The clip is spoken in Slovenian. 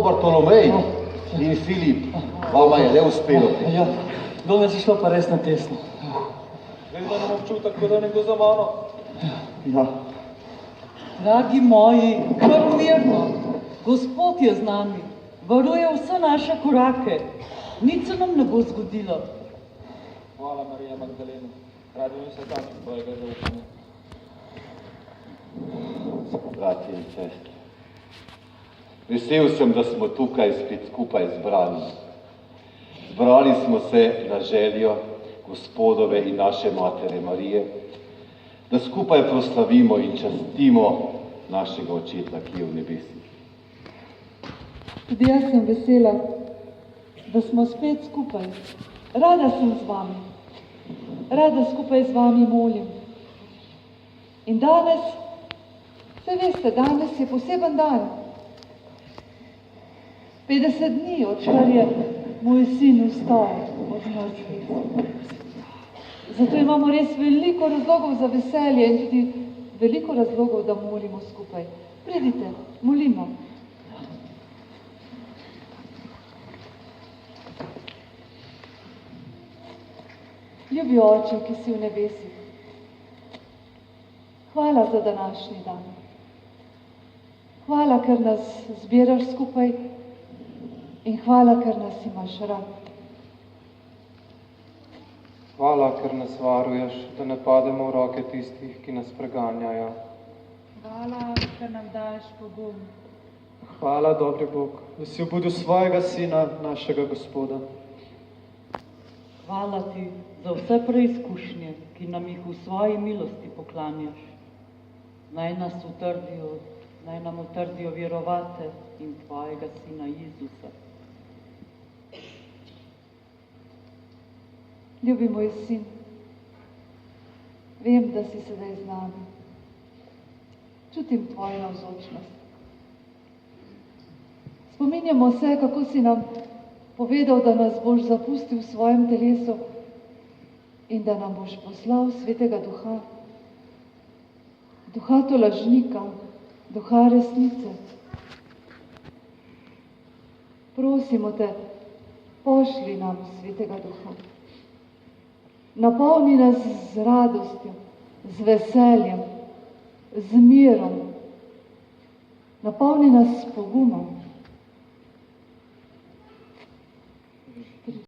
Bartolomej in Filip, vama je le uspelo. Ja, danes je šlo pa res na tesno. Vem, da nam občutek, kot da nekdo za mano. Ja. Dragi moji, kar mirno. Gospod je z nami, varuje vse naše korake. Nič se nam ne bo zgodilo. Hvala, Marija Magdalena. Radujem se tam tvojega zaupanja. Bratje in sestre, vesel sem, da smo tukaj spet skupaj zbrani. Zbrali smo se na željo Gospodove in naše Matere Marije, da skupaj proslavimo in častimo našega Očeta, ki je v nebesih. Tudi jaz sem vesela, da smo spet skupaj. Rada sem z vami. Rada skupaj z vami molim. In danes, saj veste, danes je poseben dan. 50 dni, odkar je moj sin vstal od mrtvih. Zato imamo res veliko razlogov za veselje in tudi veliko razlogov, da molimo skupaj. Pridite, molimo. Ljubi Oče, ki si v nebesih, hvala za današnji dan. Hvala, ker nas zbiraš skupaj in hvala, ker nas imaš rad. Hvala, ker nas varuješ, da ne pademo v roke tistih, ki nas preganjajo. Hvala, ker nam daješ pogum. Hvala, dobri Bog, da si obudil svojega Sina, našega Gospoda. Hvala ti za vse preizkušnje, ki nam jih v svoji milosti poklanjaš. Naj nam utrdijo verovate in tvojega Sina Jezusa. Ljubi moj sin, vem, da si sedaj z nami. Čutim tvojo navzočnost. Spominjamo se, kako si nam povedal, da nas boš zapustil v svojem telesu in da nam boš poslal Svetega Duha. Duha tolažnika, Duha resnice. Prosimo te, pošli nam Svetega Duha. Napolni nas z radostjo, z veseljem, z mirom. Napolni nas s pogumom.